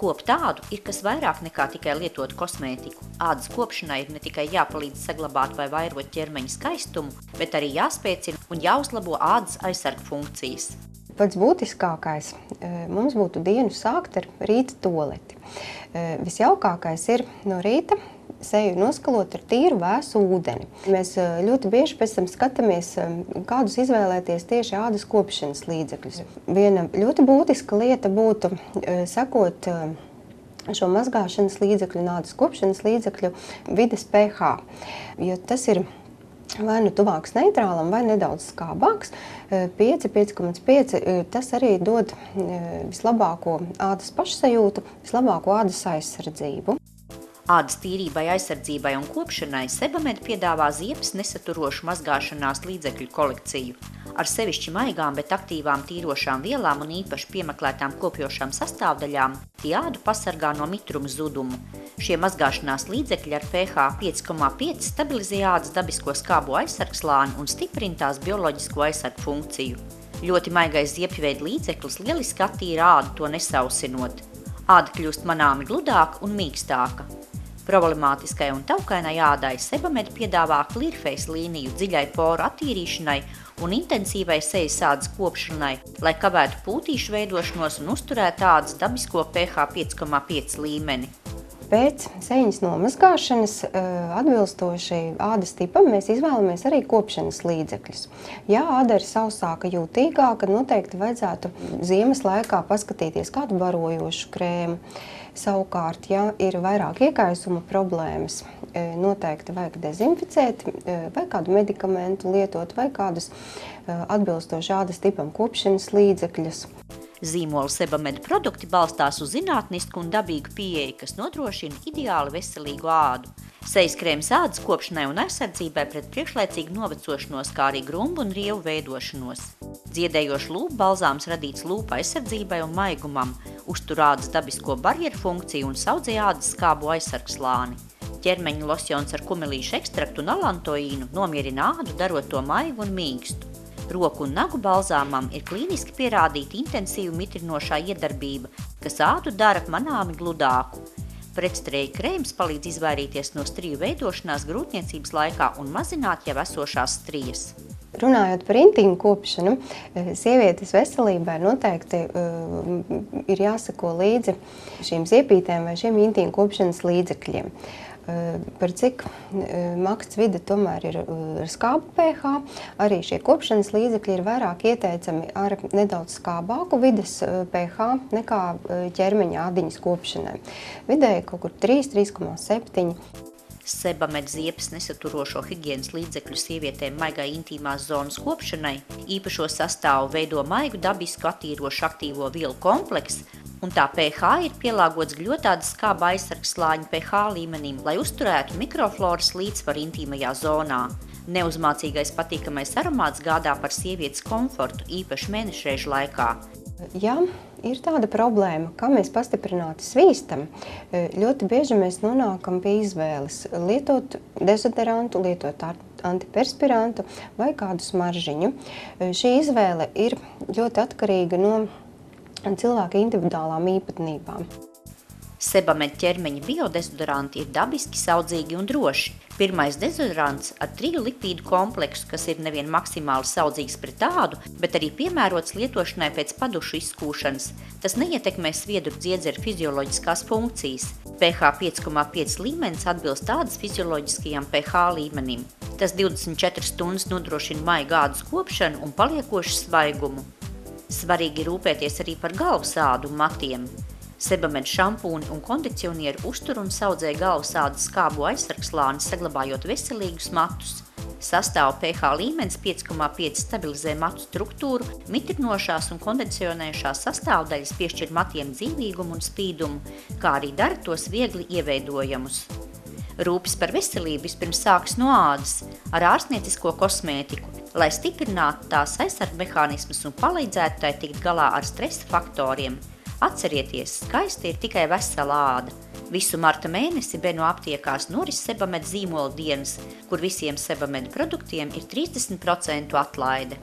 Kopt ādu ir kas vairāk nekā tikai lietot kosmētiku. Ādas kopšanai ir ne tikai jāpalīdz saglabāt vai vairot ķermeņa skaistumu, bet arī jāspēcina un jāuzlabo ādas aizsarga funkcijas. Pats būtiskākais mums būtu dienu sākt ar rīta tualeti. Visjaukākais ir no rīta seju noskalot ar tīru vēsu ūdeni. Mēs ļoti bieži pēc tam skatāmies, kādus izvēlēties tieši ādas kopšanas līdzekļus. Viena ļoti būtiska lieta būtu sekot šo mazgāšanas līdzekļu un ādas kopšanas līdzekļu vides pH, jo tas ir vai nu tuvāks neitrālam, vai nedaudz skābāks. 5,5 tas arī dod vislabāko ādas pašsajūtu, vislabāko ādas aizsardzību. Ādas tīrībai, aizsardzībai un kopšanai Sebamed piedāvā ziepes nesaturošu mazgāšanās līdzekļu kolekciju. Ar sevišķi maigām, bet aktīvām tīrošām vielām un īpaši piemeklētām kopjošām sastāvdaļām tie ādu pasargā no mitruma zudumu. Šie mazgāšanās līdzekļi ar pH 5,5 stabilizē ādas dabisko skābo aizsargslāni un stiprina tās bioloģisko aizsargu funkciju. Ļoti maigais ziepju līdzeklis lieliski attīra ādu, to nesausinot. Āda kļūst manāmi gludāka un mīkstāka. Problemātiskai un taukainai ādai Sebamed piedāvā Clearface līniju dziļai poru attīrīšanai un intensīvai sejas ādas kopšanai, lai kavētu pūtīšu veidošanos un uzturētu ādas dabisko pH 5,5 līmeni. Pēc sejas nomazgāšanas atbilstoši ādas tipam mēs izvēlamies arī kopšanas līdzekļus. Ja āda ir sausāka, jūtīgāka, noteikti vajadzētu ziemas laikā paskatīties kādu barojošu krēmu. Savukārt, ja ir vairāk iekaisuma problēmas, noteikti vajag dezinficēt vai kādu medikamentu lietot vai kādus atbilstoši ādas tipam kopšanas līdzekļus. Zīmola Sebamed produkti balstās uz zinātnisku un dabīgu pieeju, kas nodrošina ideāli veselīgu ādu. Sejas krēms ādas kopšanai un aizsardzībai pret priekšlaicīgu novecošanos, kā arī grumbu un rievu veidošanos. Dziedējošs lūpu balzāms radīts lūpu aizsardzībai un maigumam, uztur ādas dabisko barjeru funkciju un saudzē ādas skābo aizsargslāni. Ķermeņa losjons ar kumelīšu ekstraktu un alantoīnu nomierina ādu, darot to maigu un mīkstu. Roku un nagu balzāmam ir klīniski pierādīta intensīva mitrinošā iedarbība, kas ādu dara manāmi gludāku. Pretstreja krēms palīdz izvairīties no striju veidošanās grūtniecības laikā un mazināt jau esošās strijas. Runājot par intīmu kopšanu, sievietes veselībai noteikti ir jāsako līdzi šīm ziepītēm vai šiem intīmu kopšanas līdzekļiem. Par cik maksts vide tomēr ir ar skābu pH, arī šie kopšanas līdzekļi ir vairāk ieteicami ar nedaudz skābāku vides pH nekā ķermeņa ādiņas kopšanai. Vidēji kaut kur 3,7. Sebamed ziepes nesaturošo higienas līdzekļu sievietēm maigai intīmās zonas kopšanai īpašo sastāvu veido maigu dabisku attīrošu aktīvo vielu komplekss, un tā pH ir pielāgots gļotādas skāba aizsargslāņa pH līmenim, lai uzturētu mikrofloras līdzsvaru intīmajā zonā. Neuzmācīgais patīkamais aromāts gādā par sievietes komfortu, īpaši mēnešreižu laikā. Ja ir tāda problēma, kā mēs pastiprināti svīstam, ļoti bieži mēs nonākam pie izvēles lietot dezodorantu, lietot antiperspirantu vai kādu smaržiņu. Šī izvēle ir ļoti atkarīga no cilvēka individuālām īpatnībām. Sebamed ķermeņa biodezodoranti ir dabiski, saudzīgi un droši. Pirmais dezodorants ar 3 lipīdu kompleksu, kas ir nevien maksimāli saudzīgs pret ādu, bet arī piemērots lietošanai pēc padušu izskūšanas. Tas neietekmē sviedru dziedzeru fizioloģiskās funkcijas. pH 5,5 līmenis atbilst ādas fizioloģiskajam pH līmenim. Tas 24 stundas nodrošina maigu ādas kopšanu un paliekošu svaigumu. Svarīgi rūpēties arī par galvas ādu un matiem. Sebamed šampūni un kondicionieri uztur un saudzē galvas ādas skābo aizsargslāni, saglabājot veselīgus matus. Sastāva pH līmenis 5,5 stabilizē matu struktūru, mitrinošās un kondicionējušās sastāvdaļas piešķir matiem dzīvīgumu un spīdumu, kā arī dara tos viegli ieveidojamus. Rūpes par veselību vispirms sākas no ādas ar ārstniecisko kosmētiku, lai stiprinātu tās aizsargu mehānismus un palīdzētu tai tikt galā ar stresa faktoriem. Atcerieties, skaisti ir tikai vesela āda. Visu marta mēnesi Beno aptiekās noris Sebamed zīmola dienas, kur visiem Sebamed produktiem ir 30% atlaide.